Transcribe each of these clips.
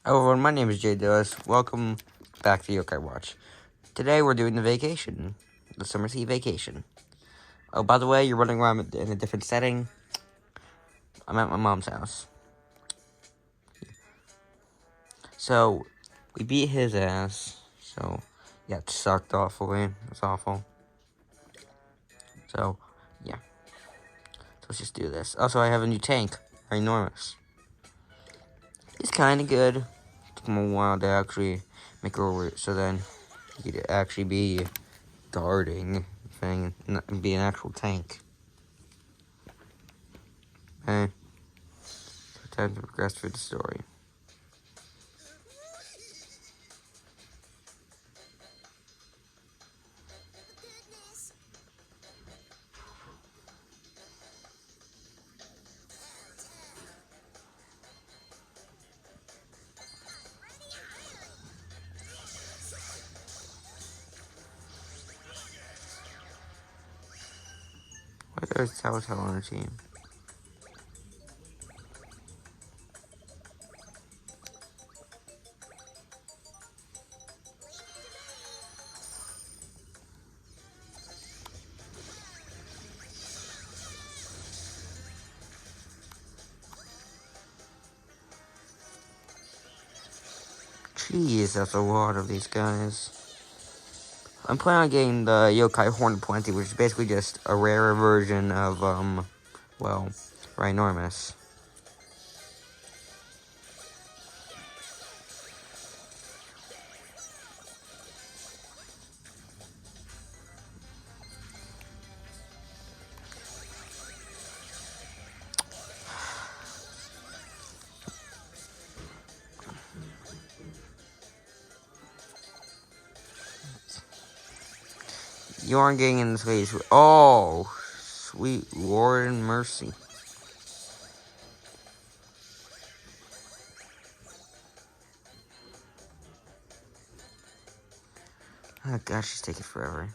Hello everyone, my name is Jay Dillis. Welcome back to Yokai Watch. Today we're doing the vacation. The Summer Sea Vacation. Oh, by the way, you're running around in a different setting. I'm at my mom's house. So, we beat his ass. So, yeah, it sucked awfully. It's awful. So, yeah. So let's just do this. Also, I have a new tank. Enormous. It's kind of good. It took him a while to actually make it over so then he could actually be guarding thing and be an actual tank. Okay. Time to progress through the story. Why there's Telltale on the team? Jeez, that's a lot of these guys. I'm planning on getting the Yokai Horn Plenty, which is basically just a rarer version of, well, Rhinormus. You aren't getting in this phase. Oh, sweet Lord and mercy. Oh gosh, she's taking forever.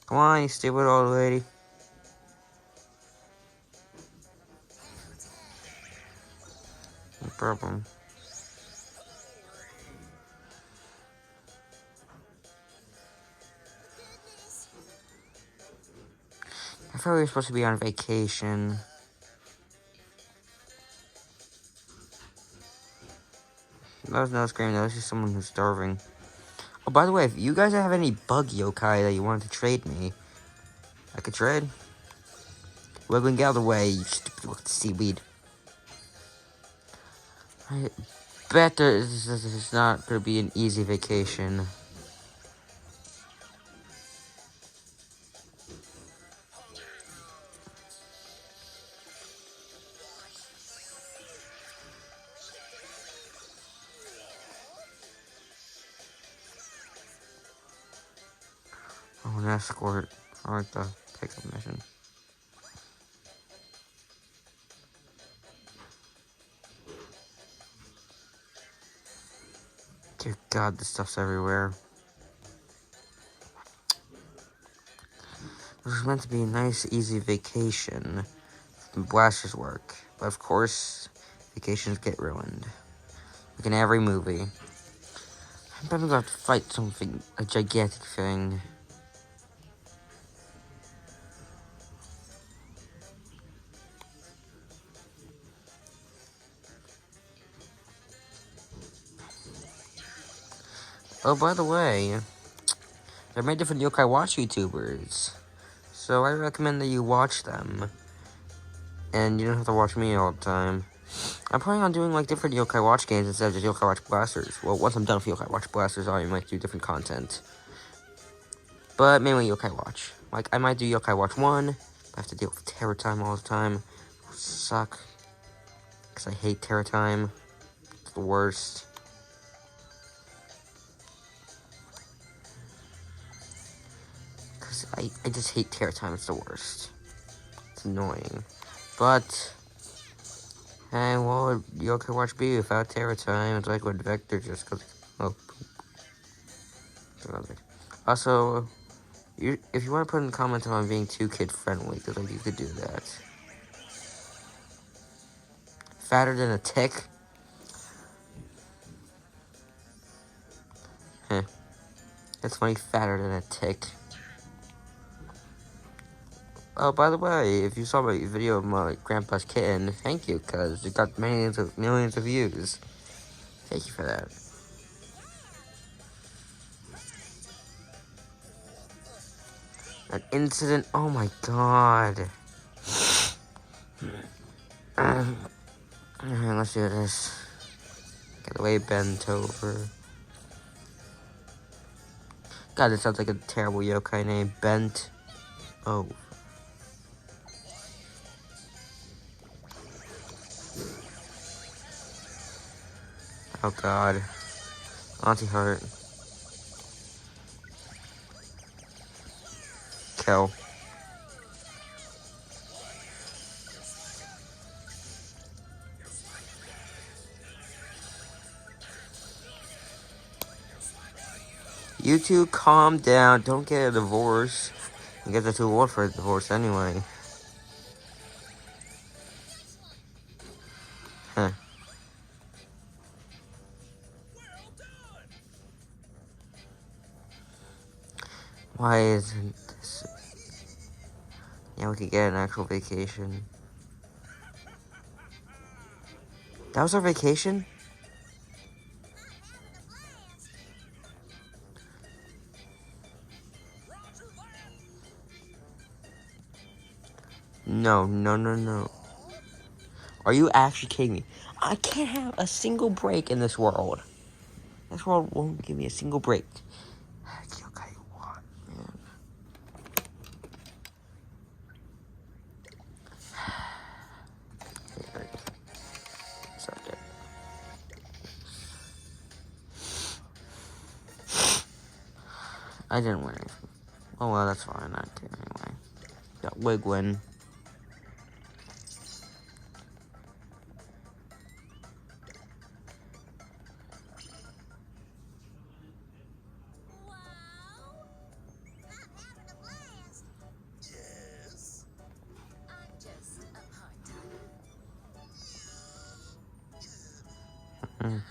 Come on, you stupid old lady. No problem. I thought we were supposed to be on vacation. That was no scream, that was just someone who's starving. Oh, by the way, if you guys have any bug yokai that you wanted to trade me, I could trade. Wiggling, get out of the way, you stupid little seaweed. I bet this is not going to be an easy vacation. Oh, an escort. I like the pickup mission. Dear God, this stuff's everywhere. This was meant to be a nice, easy vacation. Blasters work. But of course, vacations get ruined. Like in every movie. I'm probably gonna have to fight something, a gigantic thing. Oh, by the way, there are many different Yokai Watch YouTubers. So I recommend that you watch them. And you don't have to watch me all the time. I'm planning on doing like different Yokai Watch games instead of just Yokai Watch Blasters. Well, once I'm done with Yokai Watch Blasters, I might do different content. But mainly Yokai Watch. Like, I might do Yokai Watch 1, but I have to deal with Terror Time all the time. It'll suck. Because I hate Terror Time. It's the worst. Because I just hate Terror Time, it's the worst. It's annoying. But, hey, what would Yokai Watch be without Terror Time? It's like with Vector just because... Oh, also, if you want to put in the comments if I'm being too kid-friendly, because like, you could do that. Fatter than a tick? It's funny, fatter than a tick. Oh, by the way, if you saw my video of my grandpa's kitten, thank you, because it got millions of views. Thank you for that. An incident, oh my god. Alright, let's do this. Get away, bent over. God, this sounds like a terrible yokai name. Bent over. Oh god. Anti-heart. Kill. You two calm down. Don't get a divorce. You guys are too old for a divorce anyway. Huh. Why isn't this... Yeah, we could get an actual vacation. That was our vacation? No, no, no, no. Are you actually kidding me? I can't have a single break in this world. This world won't give me a single break. Okay, what, man? I didn't win anything. Oh well, that's fine. I did anyway. Got wig win. Mm.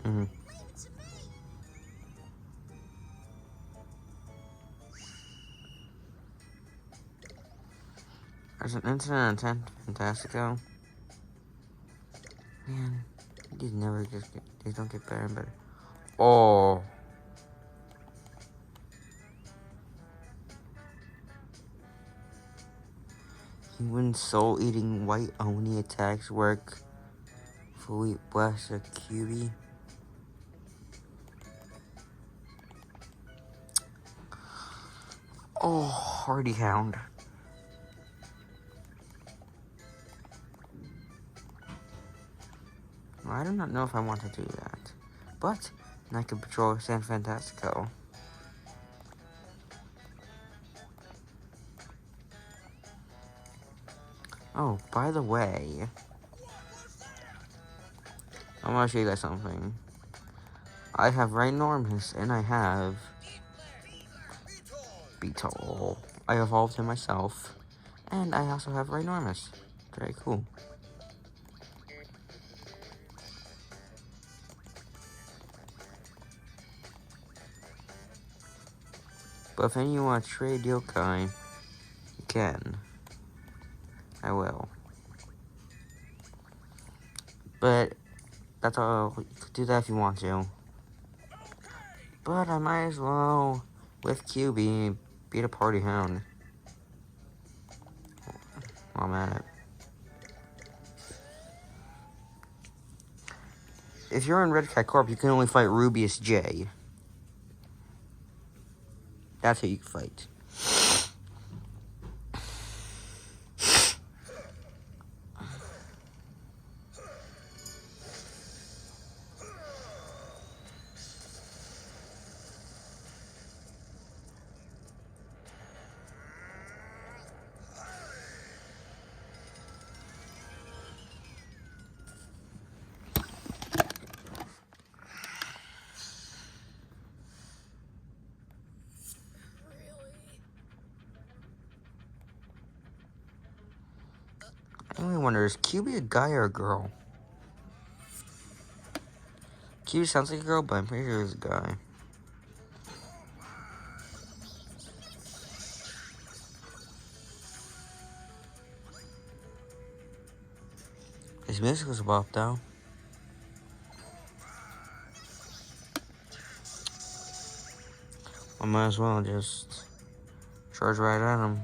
Mm. There's an incident in Fantastico. Man, these never just get, these don't get better and better. Oh. When soul-eating white Oni attacks work, fully blast a QB. Oh, Hardy Hound. Well, I do not know if I want to do that, but I could patrol San Fantastico. Oh, by the way, I want to show you guys something. I have Rhinormus, and I have Beetle. I evolved him myself, and I also have Rhinormus. Very cool. But if any of you want to trade yokai, you can. I will. But that's all. You could do that if you want to. But I might as well, with QB, beat a Party Hound. While I'm at it. If you're in Red Cat Corp, you can only fight Rubius J. That's who you can fight. only wonder, is QB a guy or a girl? QB sounds like a girl, but I'm pretty sure it's a guy. His music was bop though. I might as well just charge right at him.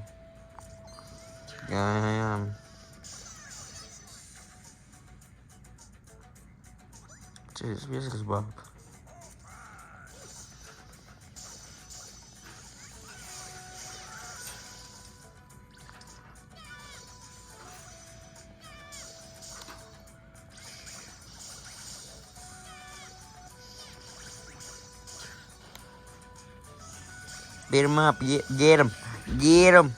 Yeah, I am. Dude, his music is bop. Beat him up. Get him. Get him.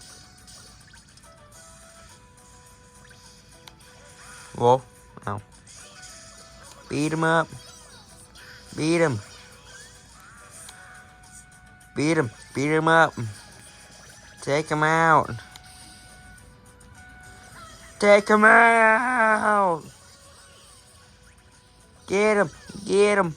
Whoa. Ow. Beat him up. Beat him. Beat him. Beat him up. Take him out. Take him out. Get him. Get him.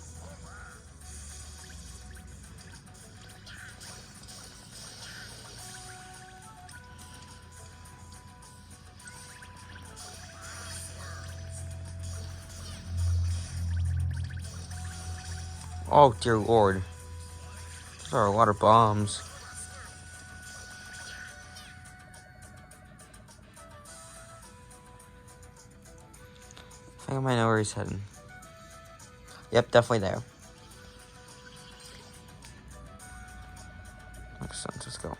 Oh, dear Lord. Those are a lot of bombs. I think I might know where he's heading. Yep, definitely there. Makes sense. Let's go.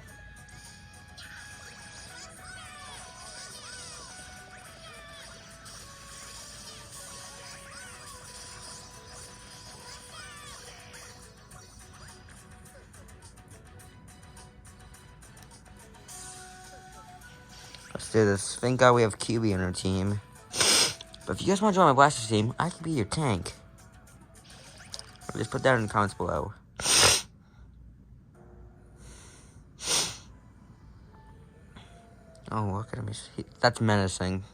Let's do this. Thank God we have QB on our team. But if you guys want to join my Blasters team, I can be your tank. Just put that in the comments below. Oh, look at him. That's menacing.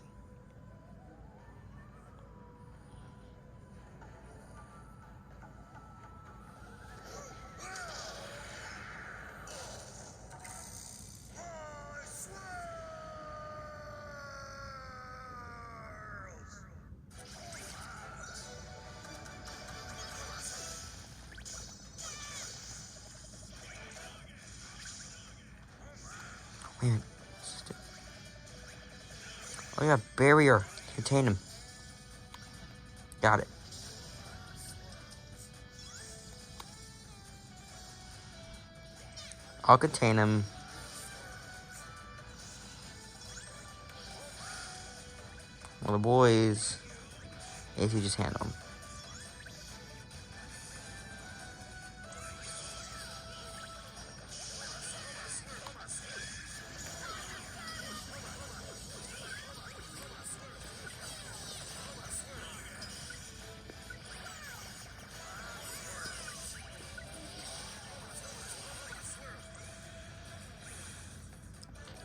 Man. Oh yeah, barrier. Contain him. Got it. I'll contain him. Well, the boys, if you just handle them.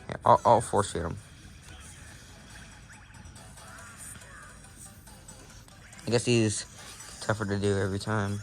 Yeah, I'll force feed him. I guess he's tougher to do every time.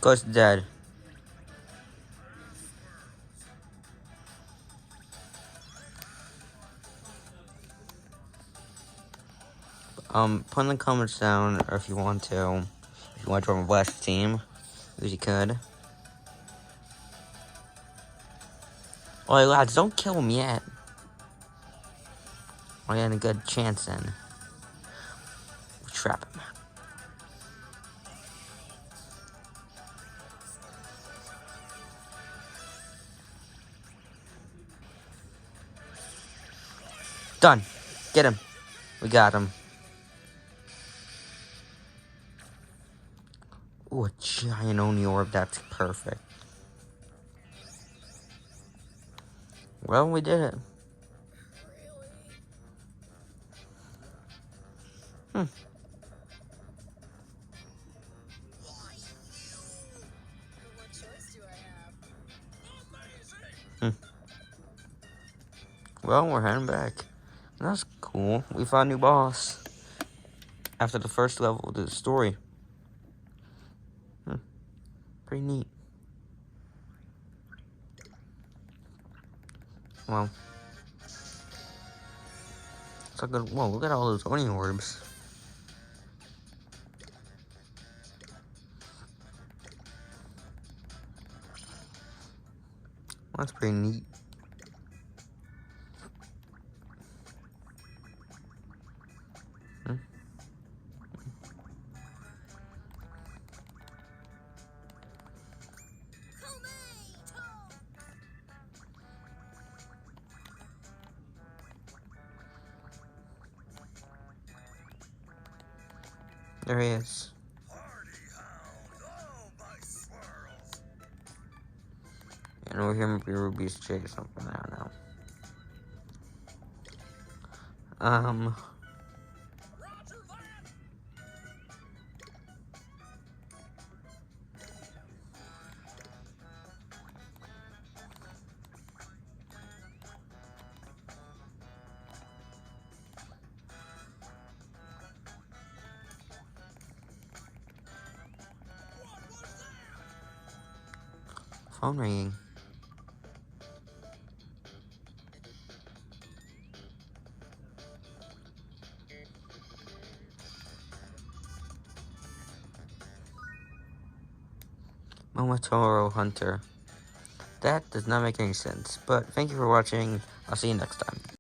Ghost dead. Put in the comments down, or if you want to join my Blast team, because you could. Oh, lads, don't kill him yet. I got a good chance then. Trap him. Done. Get him. We got him. Ooh, a giant Oni orb. That's perfect. Well, we did it. Well, we're heading back. That's cool. We found a new boss. After the first level of the story. Pretty neat. Well. It's a good. Whoa, look at all those Oni orbs. That's pretty neat. There he is. And over here might be Ruby's chick or something, I don't know. Phone ringing. Momotaro Hunter. That does not make any sense, but thank you for watching. I'll see you next time.